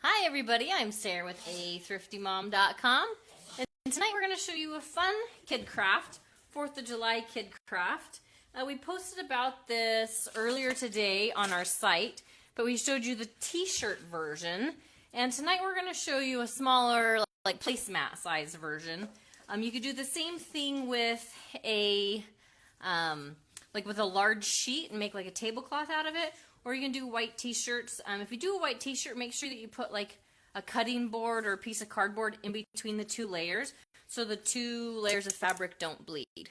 Hi everybody, I'm Sarah with athriftymom.com, and tonight we're going to show you a fun kid craft, 4th of July kid craft. We posted about this earlier today on our site, but we showed you the t-shirt version, and tonight we're going to show you a smaller, like placemat size version. You could do the same thing with a with a large sheet and make like a tablecloth out of it, or you can do white t-shirts. If you do a white t-shirt, make sure that you put like a cutting board or a piece of cardboard in between the two layers so the two layers of fabric don't bleed.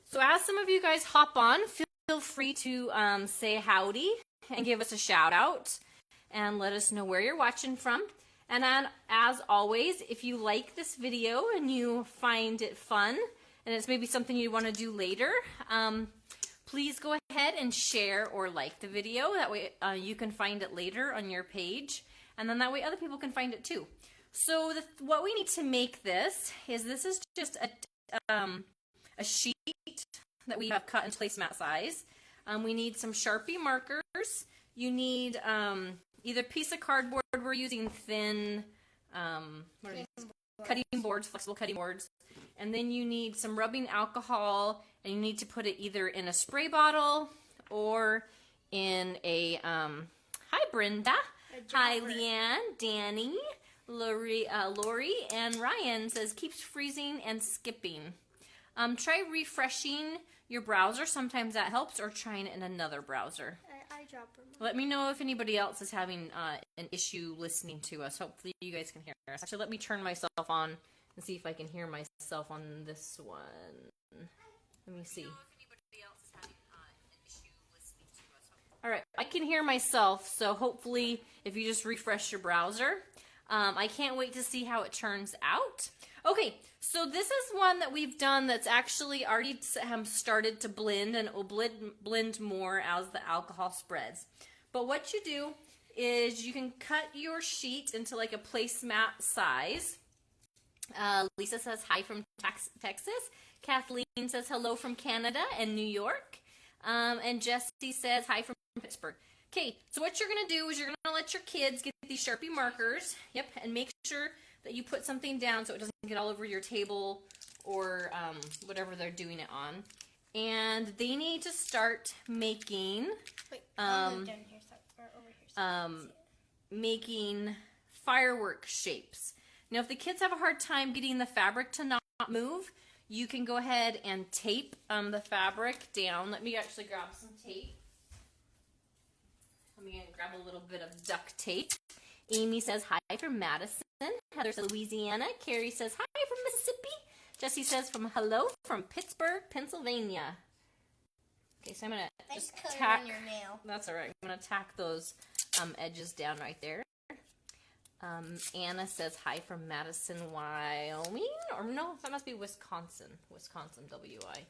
So as some of you guys hop on, feel free to say howdy and give us a shout out and let us know where you're watching from. And then, as always, if you like this video and you find it fun and it's maybe something you want to do later, please go ahead and share or like the video. That way you can find it later on your page, and then that way other people can find it too. So what we need to make this is just a sheet that we have cut in placemat size. We need some Sharpie markers. You need either piece of cardboard. We're using thin cutting boards, flexible cutting boards. And then you need some rubbing alcohol, and you need to put it either in a spray bottle or in a, hi Brenda, hi Leanne, Danny, Lori, and Ryan says keeps freezing and skipping. Try refreshing your browser, sometimes that helps, or trying it in another browser. Let me know if anybody else is having an issue listening to us. Hopefully you guys can hear us. Actually, let me turn myself on and see if I can hear myself on this one. Let me see. Alright, I can hear myself, so hopefully if you just refresh your browser. I can't wait to see how it turns out. Okay, so this is one that we've done that's actually already started to blend, and it will blend more as the alcohol spreads. But what you do is you can cut your sheet into like a placemat size. Lisa says hi from Texas. Kathleen says hello from Canada and New York. And Jessie says hi from Pittsburgh. Okay, so what you're going to do is you're going to let your kids get these Sharpie markers, and make sure that you put something down so it doesn't get all over your table or whatever they're doing it on. And they need to start making making firework shapes. Now, if the kids have a hard time getting the fabric to not move, you can go ahead and tape the fabric down. Let me actually grab some tape. Let me grab a little bit of duct tape. Amy says hi from Madison. Heather says Louisiana. Carrie says hi from Mississippi. Jessie says hello from Pittsburgh, Pennsylvania. Okay, so I'm going to just tack. Your nail. That's all right. I'm going to tack those edges down right there. Anna says hi from Madison, Wyoming. Or no, that must be Wisconsin. Wisconsin, W-I.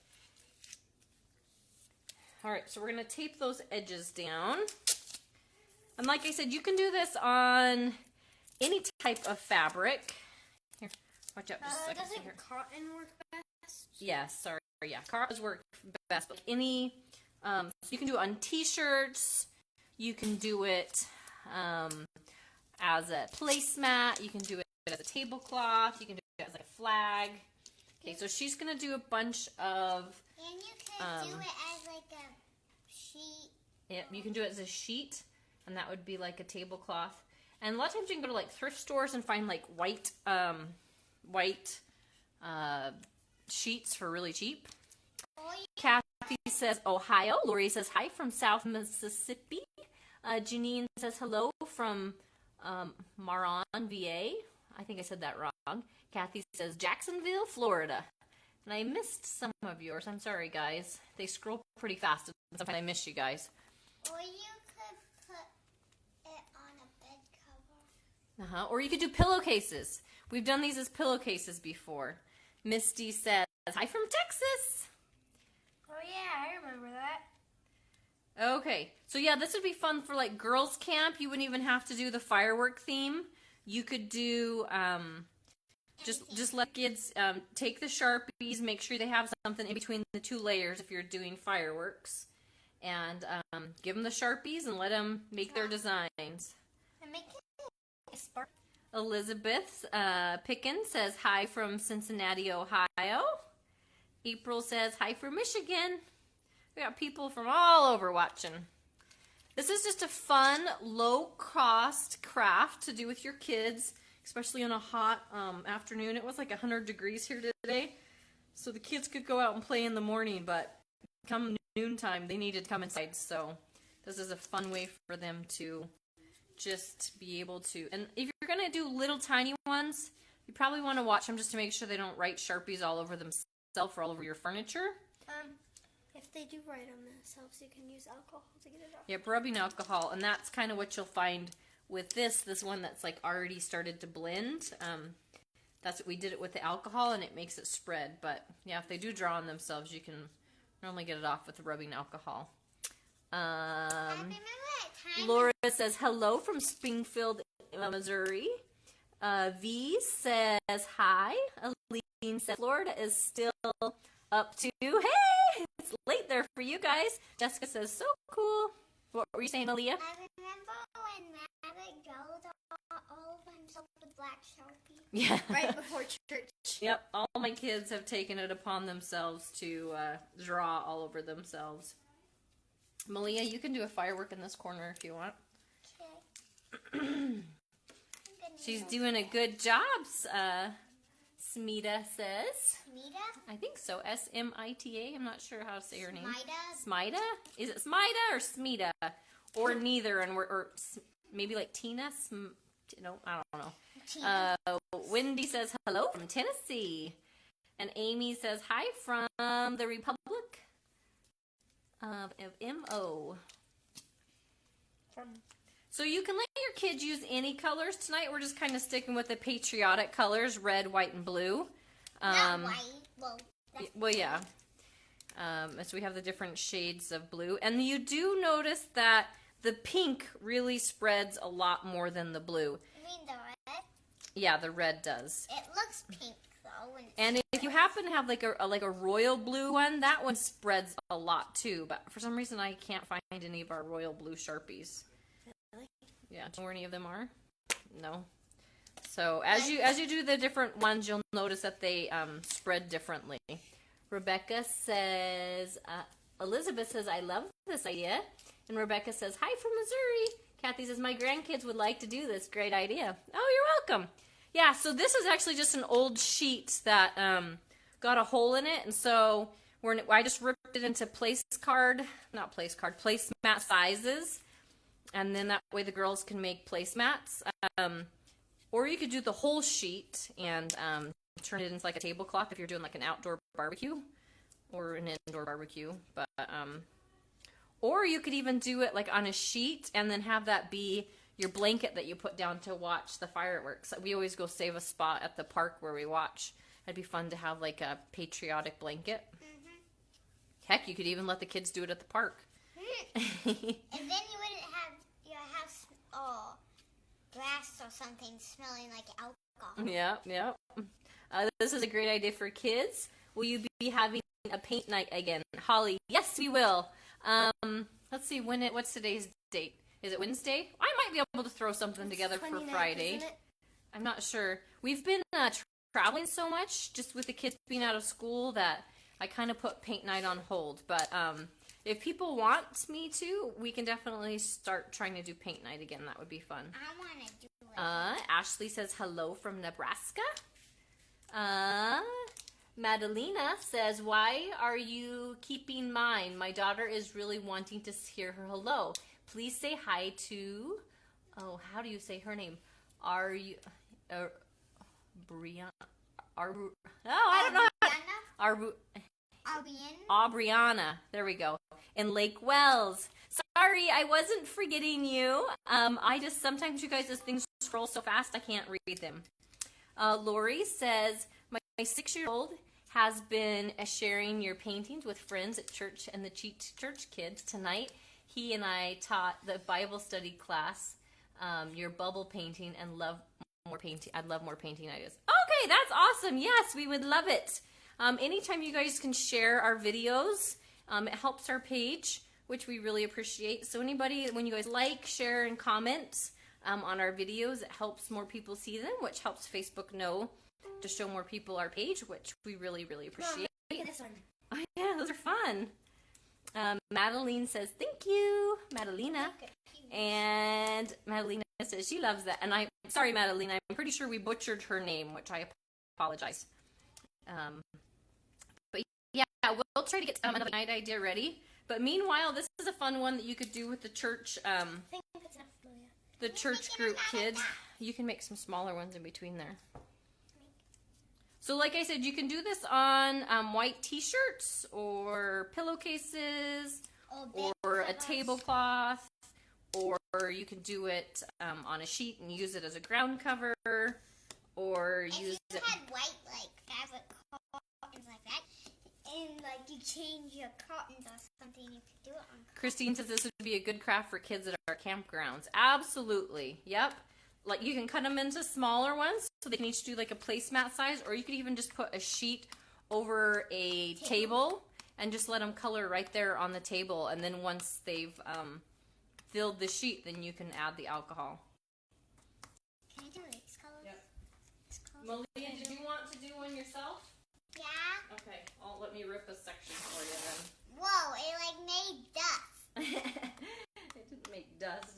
All right, so we're going to tape those edges down. And like I said, you can do this on any type of fabric. Here, watch out just a second. Doesn't cotton work best? Yeah, sorry. Yeah, cotton work best. But any, so you can do it on t-shirts. You can do it as a placemat. You can do it as a tablecloth. You can do it as like a flag. Okay, so she's going to do a bunch of... And you can do it as like a sheet. Yep, you can do it as a sheet. And that would be like a tablecloth. And a lot of times you can go to like thrift stores and find like white sheets for really cheap. Kathy says Ohio. Lori says hi from South Mississippi. Janine says hello from Maron, VA. I think I said that wrong. Kathy says Jacksonville, Florida. And I missed some of yours. I'm sorry, guys. They scroll pretty fast, and sometimes I miss you guys. Or you could put it on a bed cover. Or you could do pillowcases. We've done these as pillowcases before. Misty says hi from Texas. Oh yeah, I remember that. Okay, so yeah, this would be fun for like girls' camp. You wouldn't even have to do the firework theme. You could do just let kids take the Sharpies, make sure they have something in between the two layers if you're doing fireworks, and give them the Sharpies and let them make their designs. And make it Elizabeth Pickens says hi from Cincinnati, Ohio. April says hi from Michigan. We got people from all over watching. This is just a fun, low-cost craft to do with your kids, especially on a hot afternoon. It was like 100 degrees here today, so the kids could go out and play in the morning, but come noontime, they needed to come inside, so this is a fun way for them to just be able to. And if you're going to do little tiny ones, you probably want to watch them just to make sure they don't write Sharpies all over themselves or all over your furniture. If they do write on themselves, you can use alcohol to get it off. Yep, rubbing alcohol, and that's kind of what you'll find with this one that's like already started to blend. That's what we did it with the alcohol, and it makes it spread. But yeah, if they do draw on themselves, you can normally get it off with the rubbing alcohol. I remember that time. Laura says hello from Springfield, Missouri. V says hi. Aline says Florida is still up to, hey, it's late there for you guys. Jessica says so cool. What were you saying, Aaliyah? I remember when Maverick drew all of himself with black Sharpie. Yeah. Right before church. Yep, all my kids have taken it upon themselves to draw all over themselves. Malia, you can do a firework in this corner if you want. Okay. She's doing a good job, Smita says. Smita? I think so. S-M-I-T-A. I'm not sure how to say her name. Smita? Smita? Is it Smita or Smita? Or neither, and or maybe like Tina? No, I don't know. Tina. Wendy says hello from Tennessee. And Amy says hi from the Republic of M.O. So you can let your kids use any colors. Tonight we're just kind of sticking with the patriotic colors, red, white, and blue. Not white. Well, yeah. So we have the different shades of blue. And you do notice that the pink really spreads a lot more than the blue. You mean the red? Yeah, the red does. It looks pink, though. When And if you happen to have like a royal blue one, that one spreads a lot too. But for some reason, I can't find any of our royal blue Sharpies. Really? Yeah, do you know where any of them are? No. So as you do the different ones, you'll notice that they spread differently. Rebecca says, Elizabeth says, I love this idea. And Rebecca says, hi from Missouri. Kathy says, my grandkids would like to do this. Great idea. Oh, you're welcome. Yeah, so this is actually just an old sheet that got a hole in it. And so I just ripped it into placemat sizes. And then that way the girls can make placemats. Or you could do the whole sheet and turn it into like a tablecloth if you're doing like an outdoor barbecue or an indoor barbecue. But or you could even do it like on a sheet and then have that be your blanket that you put down to watch the fireworks. We always go save a spot at the park where we watch. It'd be fun to have like a patriotic blanket. Mm-hmm. Heck, you could even let the kids do it at the park. And then you wouldn't have your house grass or something smelling like alcohol. Yeah. This is a great idea for kids. Will you be having a paint night again? Holly, yes, we will. Let's see, what's today's date? Is it Wednesday? I might be able to throw something together for Friday. I'm not sure. We've been traveling so much, just with the kids being out of school, that I kind of put paint night on hold. But if people want me to, we can definitely start trying to do paint night again. That would be fun. I want to do it. Ashley says hello from Nebraska. Madalena says, why are you keeping mine? My daughter is really wanting to hear her hello. Please say hi to, how do you say her name? I don't know. Aubriana. There we go. In Lake Wells. Sorry, I wasn't forgetting you. Sometimes you guys, as things scroll so fast, I can't read them. Lori says, my 6-year-old has been sharing your paintings with friends at church and the church kids. Tonight, he and I taught the Bible study class your bubble painting and love more painting. I'd love more painting ideas. Okay, that's awesome. Yes, we would love it. Anytime you guys can share our videos, it helps our page, which we really appreciate. So anybody, when you guys like, share, and comment, on our videos. It helps more people see them, which helps Facebook know to show more people our page, which we really, really appreciate. Look at this one. Oh yeah, those are fun. Madeline says, thank you, Madalena. And Madalena says she loves that. And sorry, Madalena, I'm pretty sure we butchered her name, which I apologize. But yeah, we'll try to get another night idea ready. But meanwhile, this is a fun one that you could do with the church, the church group kids. You can make some smaller ones in between there. So like I said, you can do this on white t-shirts or pillowcases or a tablecloth, or you can do it on a sheet and use it as a ground cover, or use it. If you had white fabric cartons like that, and you change your cartons or something, you could do it on. Christine says this would be a good craft for kids at our campgrounds. Absolutely, yep. Like you can cut them into smaller ones so they can each do a placemat size, or you could even just put a sheet over a table and just let them color right there on the table. And then once they've filled the sheet, then you can add the alcohol. Can I do these colors? Yep. Malia, did you want to do one yourself? Yeah. Okay, let me rip a section for you then. Whoa, it made dust. It didn't make dust.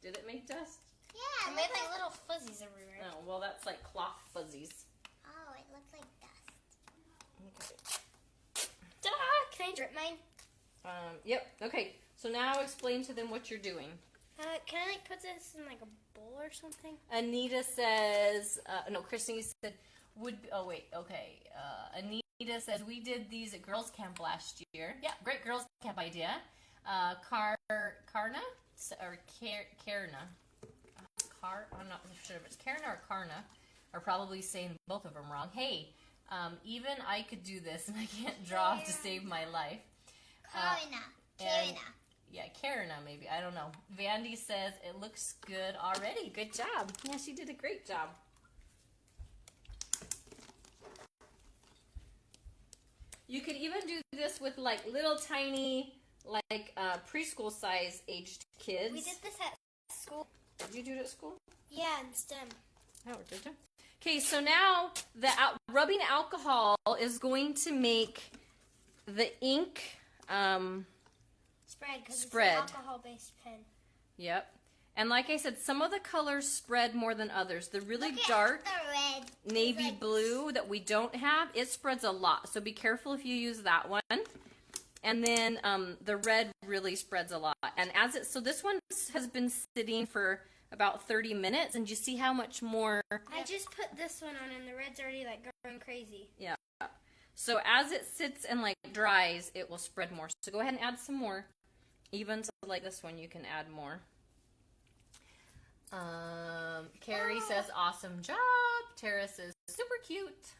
Did it make dust? Yeah, it made little fuzzies everywhere. Oh, well, that's like cloth fuzzies. Oh, it looks like dust. Okay. Ta-da! Can I drip mine? Yep. Okay. So now explain to them what you're doing. Can I put this in a bowl or something? Anita says, no, Christine said, oh wait, okay. Anita says, we did these at girls camp last year. Yeah, great girls camp idea. Karna or Karna. I'm not sure if it's Karna or Karna. Are probably saying both of them wrong. Hey, even I could do this, and I can't draw to save my life. Karina. Yeah, Karina maybe. I don't know. Vandy says it looks good already. Good job. Yeah, she did a great job. You could even do this with little tiny preschool size aged kids. We did this at school. Did you do it at school? Yeah, in STEM. Oh, did you? Okay, so now the rubbing alcohol is going to make the ink spread because it's spread. an alcohol-based pen. Yep. And like I said, some of the colors spread more than others. The really dark the red. navy blue that we don't have, it spreads a lot. So be careful if you use that one. And then the red really spreads a lot. And so this one has been sitting for about 30 minutes, and you see how much more. I just put this one on, and the red's already going crazy. Yeah. So as it sits and dries, it will spread more. So go ahead and add some more. Even to this one, you can add more. Carrie says, awesome job. Tara says, super cute.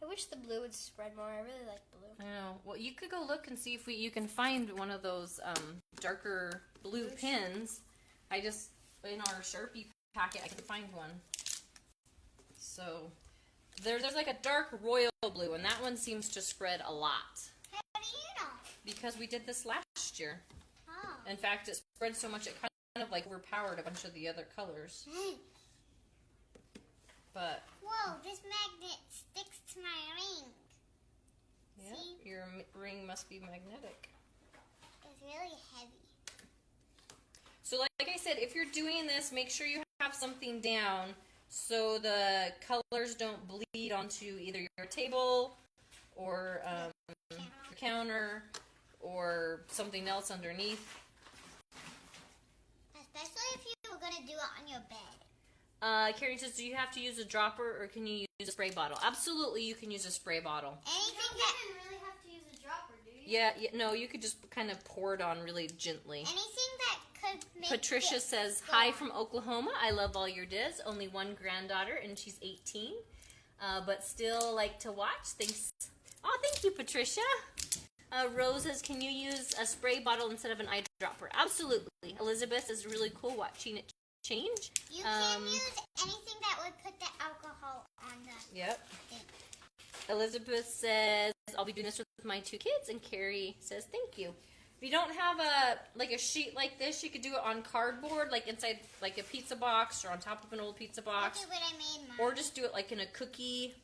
I wish the blue would spread more. I really like blue. I know. Well, you could go look and see if you can find one of those darker blue pins. In our Sharpie packet, I can find one. So there's a dark royal blue, and that one seems to spread a lot. How do you know? Because we did this last year. Oh. In fact, it spread so much it kind of overpowered a bunch of the other colors. But whoa, this magnet sticks to my ring. yeah, See? your ring must be magnetic. It's really heavy. So like I said, if you're doing this, make sure you have something down so the colors don't bleed onto either your table or your counter or something else underneath. Especially if you were going to do it on your bed. Carrie says, do you have to use a dropper or can you use a spray bottle? Absolutely, you can use a spray bottle. Anything You don't really have to use a dropper, do you? Yeah, no, you could just kind of pour it on really gently. anything that could make Patricia it says, go hi on. from Oklahoma. I love all your diz. Only one granddaughter, and she's 18. But still like to watch. Thanks. Oh, thank you, Patricia. Rose says, can you use a spray bottle instead of an eyedropper? Absolutely. Elizabeth is really cool watching it change. You can use anything that would put the alcohol on the Yep. thing. Elizabeth says, I'll be doing this with my 2 kids. And Carrie says, thank you. If you don't have a sheet like this, you could do it on cardboard, like inside like a pizza box or on top of an old pizza box. Look at what I made, Mom. Or just do it like in a cookie,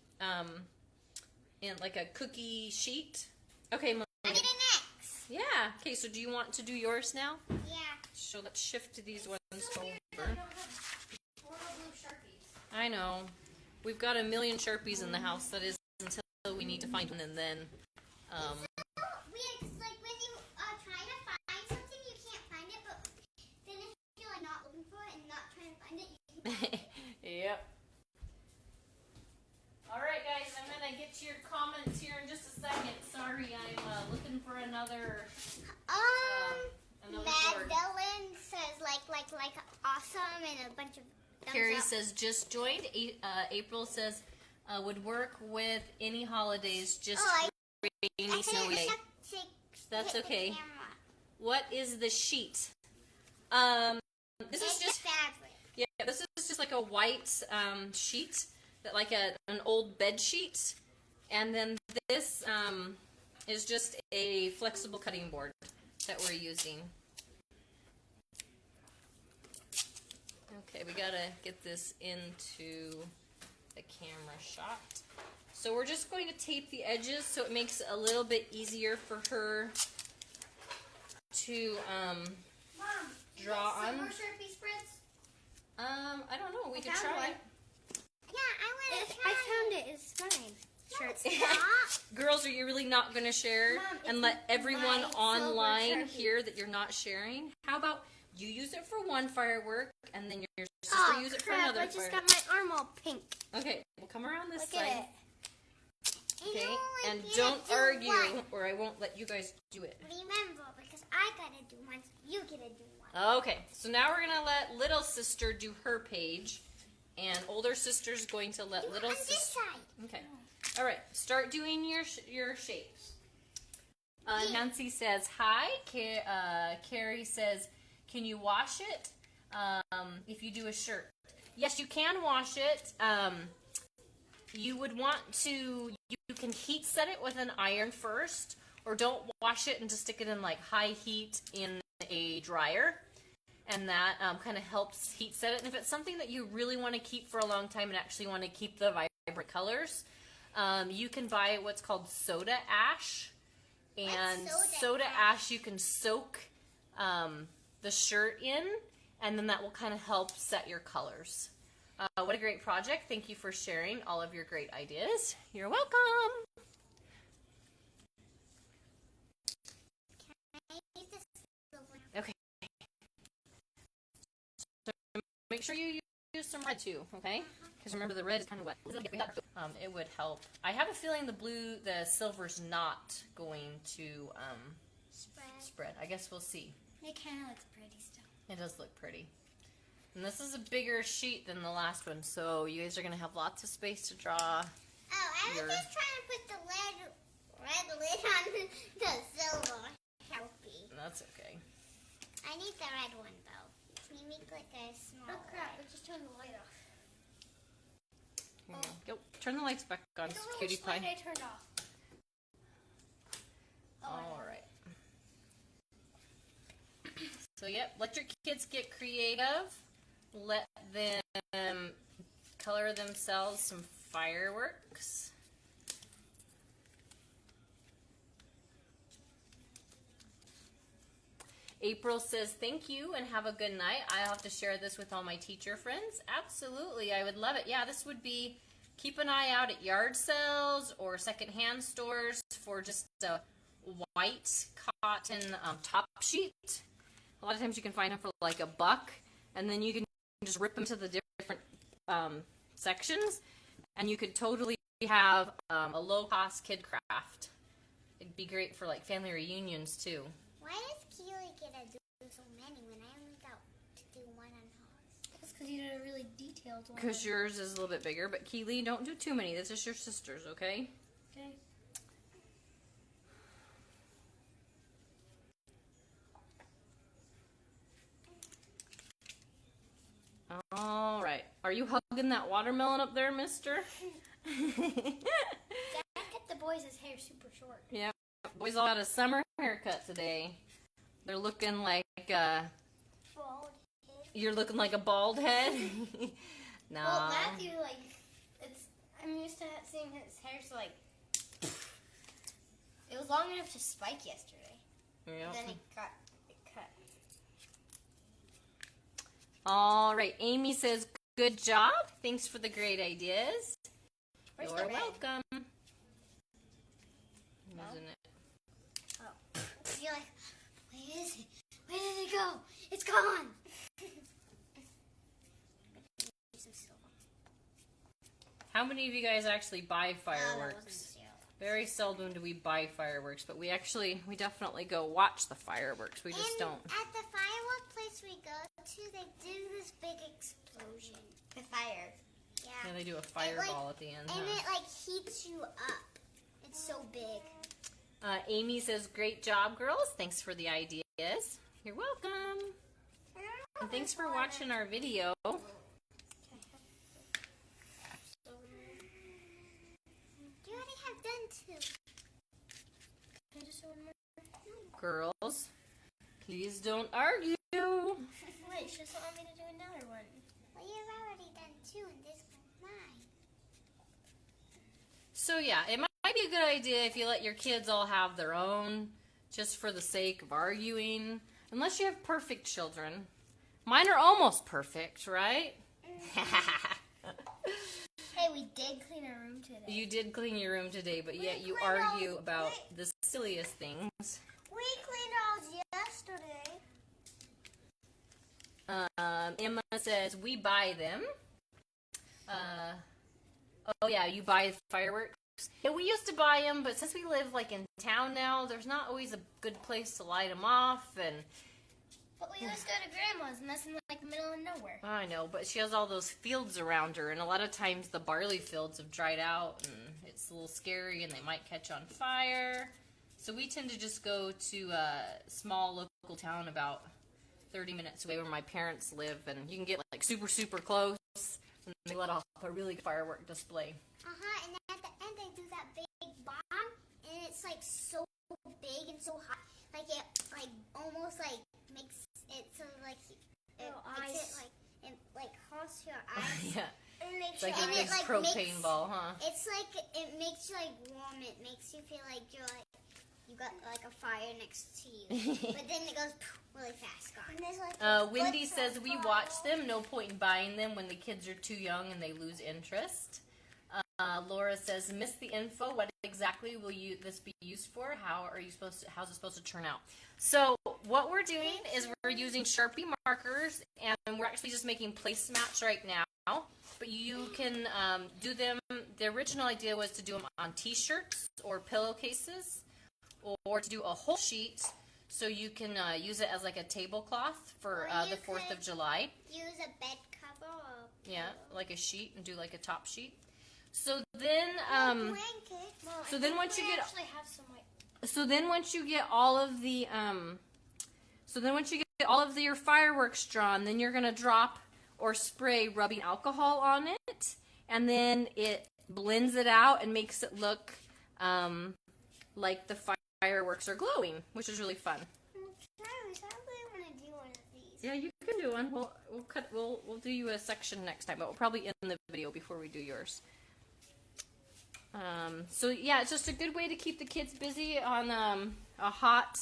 in like a cookie sheet. Okay, Mom. I did it next. Yeah. Okay, so do you want to do yours now? Yeah. So let's shift these ones So weird that over. I don't have 4 blue Sharpies. I know. We've got a million Sharpies in the house. That is until we need to find one, and then. It's so weird, 'cause, like, when you try to find something, you can't find it, but then if you're like not looking for it and not trying to find it, you can find it. Yep. All right, guys. I'm gonna get to your comments here in just a second. Sorry, I'm looking for another. Another board. Magdalene says like awesome and a bunch of thumbs Carrie up. says just joined. April says would work with any holidays. Just rainy, I snowy day. That's hit the okay. camera. What is the sheet? This is It's just the fabric. yeah. This is just like a white sheet that like an old bed sheet, and then this is just a flexible cutting board that we're using. Okay, we gotta get this into the camera shot. So we're just going to tape the edges so it makes it a little bit easier for her to Mom, draw some on. more Sharpie spreads? I don't know. We could found try. one. Yeah, I want to try. I found it. It's mine. No, it's not. Girls, are you really not going to share Mom, and it's let everyone my silver online Sharpie. hear that you're not sharing? How about you use it for one firework and then your sister use it for another I just firework? got my arm all pink. Okay, we'll come around this Look side. at it. Okay, You and only don't get to do argue one. or I won't let you guys do it. Remember, because I gotta do one, so you gotta do one. Okay, so now we're going to let little sister do her page, and older sister's going to let Do it little on this sister. side. Okay. All right. Start doing your shapes. Nancy says hi. Carrie says, "Can you wash it if you do a shirt?" Yes, you can wash it. You would want to. You can heat set it with an iron first, or don't wash it and just stick it in like high heat in a dryer. And that kind of helps heat set it. And if it's something that you really want to keep for a long time and actually want to keep the vibrant colors, you can buy what's called soda ash. And What's soda soda ash you can soak the shirt in, and then that will kind of help set your colors. What a great project. Thank you for sharing all of your great ideas. You're welcome. Okay. Make sure you use some red too, okay? Because remember the red is kind of wet. It would help. I have a feeling the silver's not going to spread. I guess we'll see. It kind of looks pretty still. It does look pretty. And this is a bigger sheet than the last one, so you guys are going to have lots of space to draw. Oh, I was just trying to put the red lid on the silver Sharpie. That's okay. I need the red one though. Can you make like a small? Oh crap! I just turned the light off. Here you go. Turn the lights back on, I don't know cutie which light pie. I turned off. All right. So, yep, let your kids get creative. Let them color themselves some fireworks. April says, thank you and have a good night. I'll have to share this with all my teacher friends. Absolutely, I would love it. Yeah, this would be, keep an eye out at yard sales or secondhand stores for just a white cotton top sheet. A lot of times you can find them for like $1, and then you can just rip them to the different sections, and you could totally have a low-cost kid craft. It'd be great for like family reunions too. Why does Keely get to do so many when I only got to do one on hers? That's because you did a really detailed one. Because yours is a little bit bigger, but Keely, don't do too many. This is your sister's, okay? Okay. All right. Are you hugging that watermelon up there, mister? Dad cut the boys' hair super short. Yeah. Boys all got a summer haircut today. They're looking like Bald head. you're looking like a bald head. No. Well, Matthew, I'm used to seeing his hair, so it was long enough to spike yesterday. Yep. Then it cut. All right. Amy says, "Good job. Thanks for the great ideas." Where's You're the red? welcome. No? Isn't it? Oh. You're like, where is it? Where did it go? It's gone. How many of you guys actually buy fireworks? Very seldom do we buy fireworks, but we definitely go watch the fireworks. We just don't. At the firework place we go to, they do this big explosion. The fire. Yeah. Yeah, they do a fireball at the end. And Huh? it heats you up. It's so big. Amy says, "Great job, girls. Thanks for the ideas." You're welcome. And thanks for watching our video. You already have done two. Can I just do one more? Girls, please don't argue. Wait, she doesn't want me to do another one. Well, you've already done two, and this one's mine. So yeah, it might be a good idea if you let your kids all have their own, just for the sake of arguing. Unless you have perfect children. Mine are almost perfect, right? Hey, we did clean our room today. You did clean your room today, but yet you cleaned argue all- about the silliest things. We cleaned ours yesterday. Emma says, "We buy them." Oh yeah, you buy fireworks. Yeah, we used to buy them, but since we live in town now, there's not always a good place to light them off, and But we always go to Grandma's, and that's in the middle of nowhere. I know, but she has all those fields around her, and a lot of times the barley fields have dried out, and it's a little scary, and they might catch on fire. So we tend to just go to a small local town about 30 minutes away where my parents live, and you can get super, super close, and they let off a really good firework display. And then at the end they do that big bomb, and it's so big and so hot, it almost makes it so it makes it hurts your eyes. Yeah, And it it's like a and big it, propane ball, huh? It's it makes you warm. It makes you feel like you're you got a fire next to you, but then it goes really fast gone. And there's Wendy says, "We watch them. No point in buying them when the kids are too young and they lose interest." Laura says, "Missed the info. What exactly will this be used for? How's it supposed to turn out?" So what we're doing is we're using Sharpie markers, and we're actually just making placemats right now. But you can do them. The original idea was to do them on T-shirts or pillowcases, or to do a whole sheet, so you can use it as a tablecloth for Or the you 4th of could July. use a bed cover or Yeah, like a sheet, and do a top sheet. So then, blanket. so then once you get, actually have some so then once you get all of the, your fireworks drawn, then you're gonna drop or spray rubbing alcohol on it, and then it blends it out and makes it look like the fireworks are glowing, which is really fun. Travis, I really want to do one of these. Yeah, you can do one. We'll do you a section next time, but we'll probably end the video before we do yours. So yeah, it's just a good way to keep the kids busy on a hot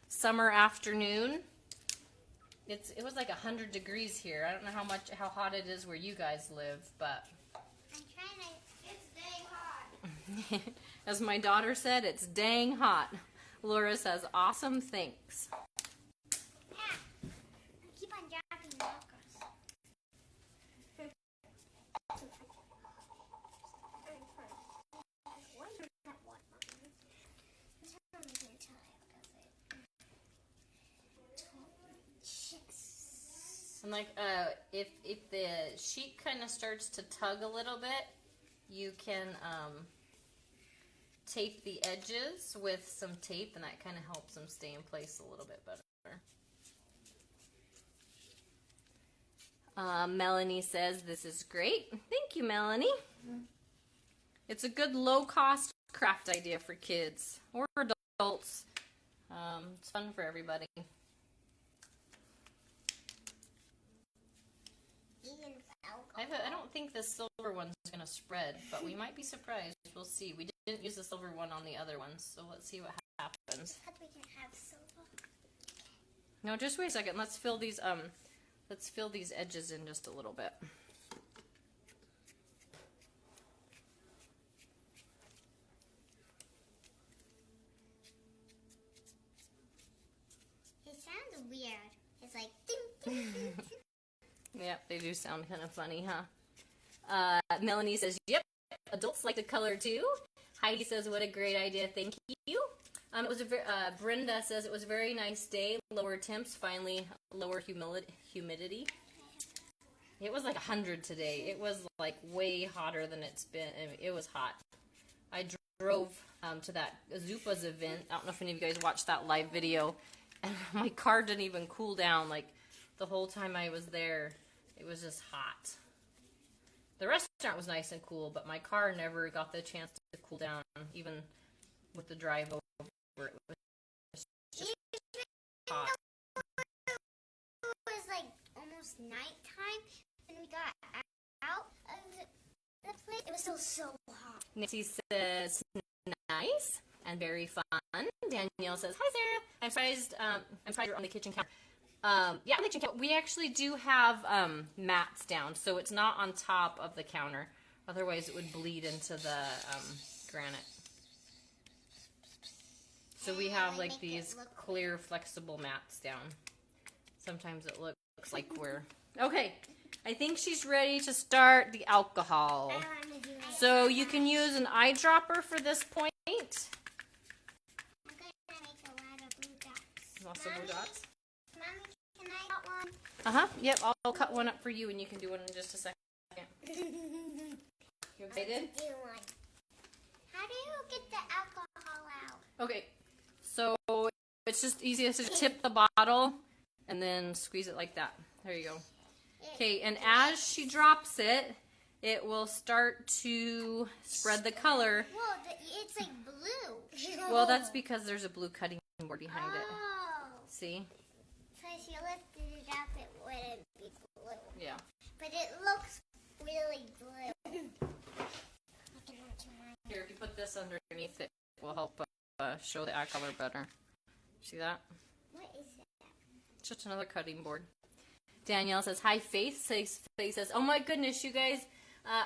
summer afternoon. It was 100 degrees here. I don't know how hot it is where you guys live, but I'm trying to. It's dang hot. as my daughter said, it's dang hot. Laura says, "Awesome, thanks." Yeah. I keep on dropping markers. And if the sheet kind of starts to tug a little bit, you can tape the edges with some tape, and that kind of helps them stay in place a little bit better. Melanie says, "This is great." Thank you, Melanie. It's a good low-cost craft idea for kids or adults. It's fun for everybody. think the silver one's going to spread, but we might be surprised. We'll see. We didn't use the silver one on the other ones, so let's see what happens. I thought we can have silver. No, just wait a second. Let's fill these edges in just a little bit. It sounds weird. It's like ding, ding, ding. Yep, they do sound kind of funny, huh? Melanie says, yep, adults like the color too. Heidi says, what a great idea, thank you. Brenda says, it was a very nice day, lower temps, finally lower humidity. It was like 100 today. It was like way hotter than it's been. It was hot. I drove to that Zupa's event. I don't know if any of you guys watched that live video. And my car didn't even cool down. Like the whole time I was there, it was just hot. The restaurant was nice and cool, but my car never got the chance to cool down, even with the drive over. It was just hot. It was like almost nighttime, and we got out of the place. It was still so hot. Nancy says, nice and very fun. Danielle says, hi Sarah. I'm surprised you're on the kitchen counter. Yeah, on the kitchen counter. We actually do have mats down, so it's not on top of the counter. Otherwise, it would bleed into the granite. So we have like these clear, flexible mats down. Sometimes it looks like we're... Okay, I think she's ready to start the alcohol. So you can use an eyedropper for this point. I'm going to make a lot of blue dots. Lots of blue dots. Mommy, can I cut one? Uh-huh, yep, I'll cut one up for you and you can do one in just a second. You excited? Do one. How do you get the alcohol out? Okay, so it's just easiest to tip the bottle and then squeeze it like that. There you go. Okay, and as she drops it, it will start to spread the color. Whoa, it's like blue. Well, that's because there's a blue cutting board behind it. Oh. See? So if you lifted it up, it wouldn't be blue. Yeah. But it looks really blue. Here, if you put this underneath it, it will help show the eye color better. See that? What is that? It's just another cutting board. Danielle says, hi, Faith. Faith says, oh my goodness, you guys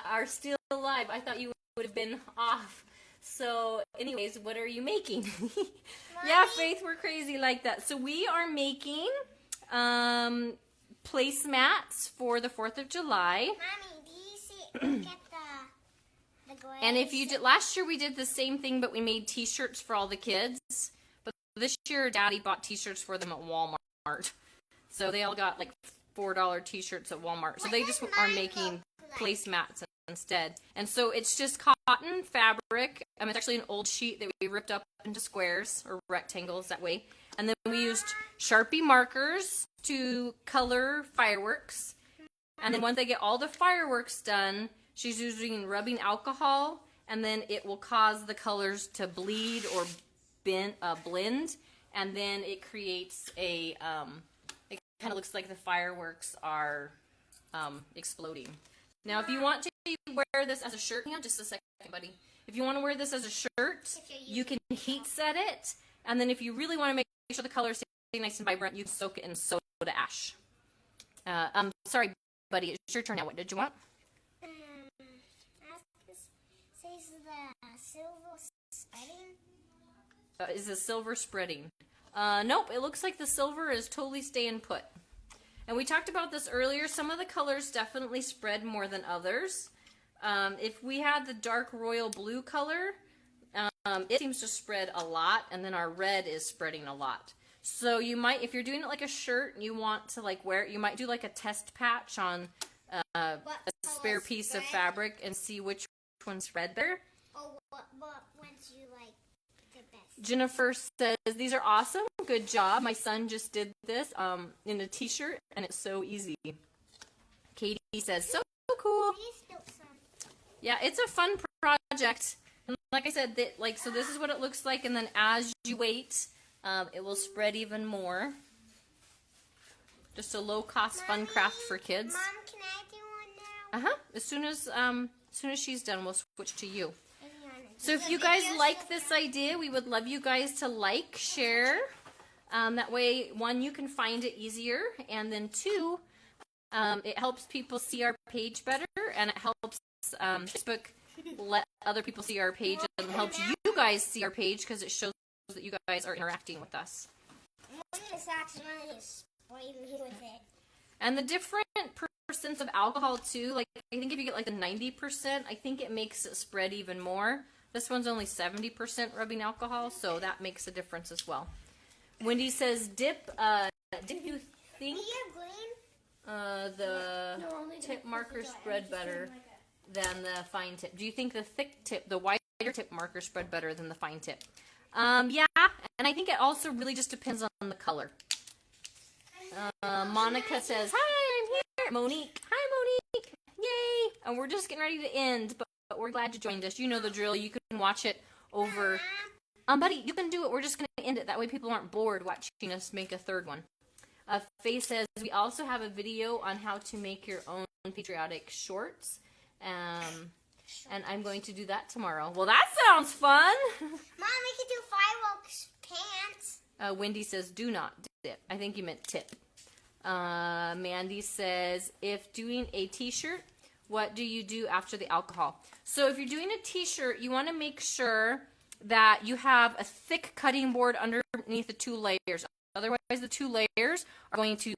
are still alive. I thought you would have been off. So, anyways, what are you making? Yeah, Faith, we're crazy like that. So we are making placemats for the 4th of July. Mommy, do you see? Get the glaze. And if you did, last year we did the same thing, but we made t-shirts for all the kids. But this year, Daddy bought t-shirts for them at Walmart. So they all got like $4 t-shirts at Walmart. So they just are making placemats instead. And so it's just cotton fabric. It's actually an old sheet that we ripped up into squares or rectangles that way. And then we used Sharpie markers to color fireworks. And then once they get all the fireworks done, she's using rubbing alcohol, and then it will cause the colors to bleed or blend, and then it creates a, it kind of looks like the fireworks are exploding. Now, if you want to wear this as a shirt, hang on just a second, buddy. If you want to wear this as a shirt, you can heat set it, and then if you really want to make sure the colors stay nice and vibrant, you can soak it in soda ash. Sorry, buddy, it's your turn now. What did you want? Says the silver spreading. Is the silver spreading? Nope, it looks like the silver is totally staying put. And we talked about this earlier. Some of the colors definitely spread more than others. If we had the dark royal blue color, it seems to spread a lot, and then our red is spreading a lot. So you might, if you're doing it like a shirt and you want to like wear it, you might do like a test patch on a spare piece of fabric and see which one spread better. Or what ones you like the best. Jennifer says, these are awesome. Good job. My son just did this in a t-shirt, and it's so easy. Katie says, so cool. Yeah, it's a fun project. And like I said, so this is what it looks like, and then as you wait, it will spread even more. Just a low-cost fun craft for kids. Mom, can I do one now? As soon as she's done, we'll switch to you. So if you guys like this idea, we would love you guys to like, share. That way, one, you can find it easier, and then two, it helps people see our page better, and it helps Facebook let other people see our page, and it helps you guys see our page because it shows that you guys are interacting with us. And the different percents of alcohol too, like I think if you get like the 90%, I think it makes it spread even more. This one's only 70% rubbing alcohol, so that makes a difference as well. Wendy says, dip, did you think the tip markers spread better than the fine tip? Do you think the thick tip, the wider tip marker spread better than the fine tip? Yeah, and I think it also really just depends on the color. Monica says, hi, I'm here. Monique, hi Monique, yay. And we're just getting ready to end, but we're glad you joined us. You know the drill. You can watch it over. Buddy, you can do it. We're just going to end it. That way people aren't bored watching us make a third one. Faye says, we also have a video on how to make your own patriotic shorts. And I'm going to do that tomorrow. Well, that sounds fun. Mom, we could do fireworks pants. Wendy says, do not dip. I think you meant tip. Mandy says, if doing a t-shirt, what do you do after the alcohol? So if you're doing a t-shirt, you want to make sure that you have a thick cutting board underneath the two layers. Otherwise, the two layers are going to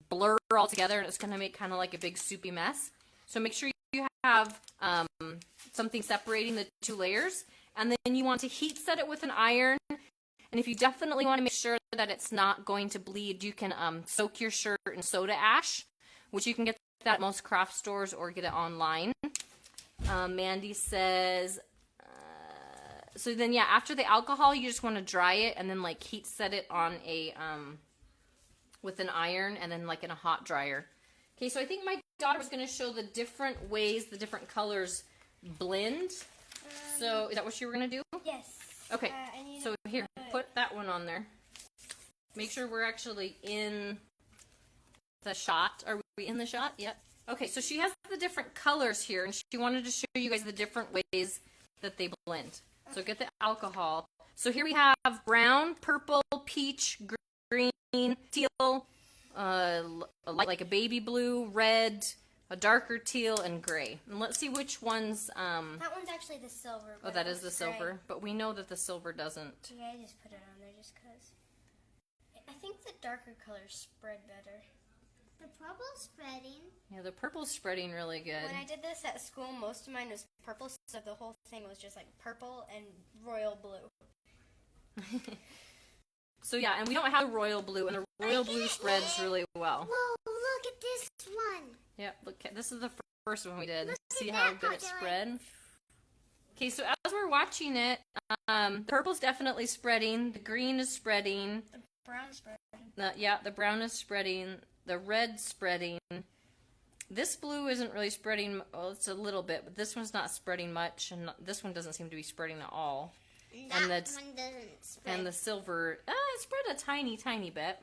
blur all together, and it's going to make kind of like a big soupy mess. So make sure you have something separating the two layers, and then you want to heat set it with an iron. And if you definitely want to make sure that it's not going to bleed, you can soak your shirt in soda ash, which you can get that at most craft stores or get it online. Mandy says, so then yeah, after the alcohol, you just want to dry it and then like heat set it on a with an iron and then like in a hot dryer. Okay, so I think my daughter was going to show the different ways the different colors blend. So is that what you were going to do? Yes. Okay, so here, put that one on there. Make sure we're actually in the shot. Are we in the shot? Yep. Okay, so she has the different colors here, and she wanted to show you guys the different ways that they blend. So get the alcohol. So here we have brown, purple, peach, green, teal, like a baby blue, red, a darker teal, and gray. And let's see which ones. That one's actually the silver. Oh, that is the silver. But we know that the silver doesn't. Yeah, I just put it on there just because. I think the darker colors spread better. The purple's spreading. Yeah, the purple's spreading really good. When I did this at school, most of mine was purple, so the whole thing was just like purple and royal blue. So yeah, and we don't have royal blue, and the royal blue spreads really well. Whoa, look at this one. Yeah, look, this is the first one we did. Look See at how that good it color. spread? Okay, so as we're watching it, the purple's definitely spreading, the green is spreading, The brown spread. the brown is spreading, the red spreading. This blue isn't really spreading, well, it's a little bit, but this one's not spreading much, and this one doesn't seem to be spreading at all. That And one that's- doesn't spread. And the silver, it spread a tiny, tiny bit.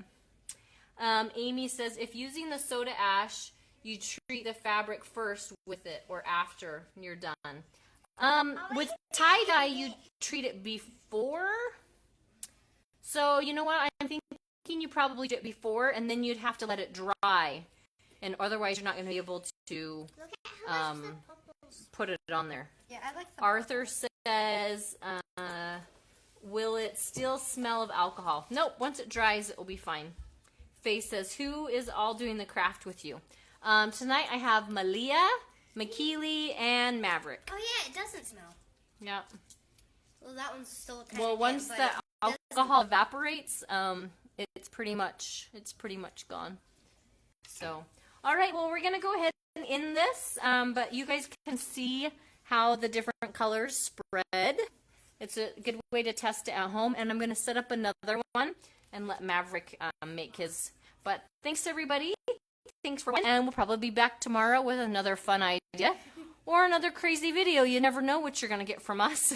Amy says, if using the soda ash, you treat the fabric first with it or after you're done. With tie dye, you treat it before. So you know what? I'm thinking you probably do it before, and then you'd have to let it dry, and otherwise you're not going to be able to Look at how much the purple's. put it on there. Yeah, I like the Arthur says, will it still smell of alcohol? Nope. Once it dries, it will be fine. Faye says, who is all doing the craft with you? Tonight I have Malia, McKeely, and Maverick. Oh yeah, it doesn't smell. Yeah. Well, that one's still kind Well, of once the alcohol evaporates, it's pretty much gone. So, all right. Well, we're gonna go ahead and end this, but you guys can see how the different colors spread. It's a good way to test it at home, and I'm gonna set up another one and let Maverick make his. But thanks everybody. Thanks for watching, and we'll probably be back tomorrow with another fun idea or another crazy video. You never know what you're gonna get from us.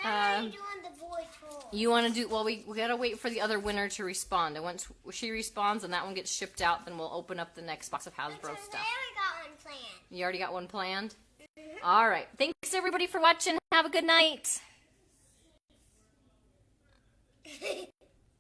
How are you doing the void toy. You want to do, well, we gotta wait for the other winner to respond. And once she responds and that one gets shipped out, then we'll open up the next box of Hasbro Because I stuff. already got one planned. You already got one planned? All right. Thanks, everybody, for watching. Have a good night.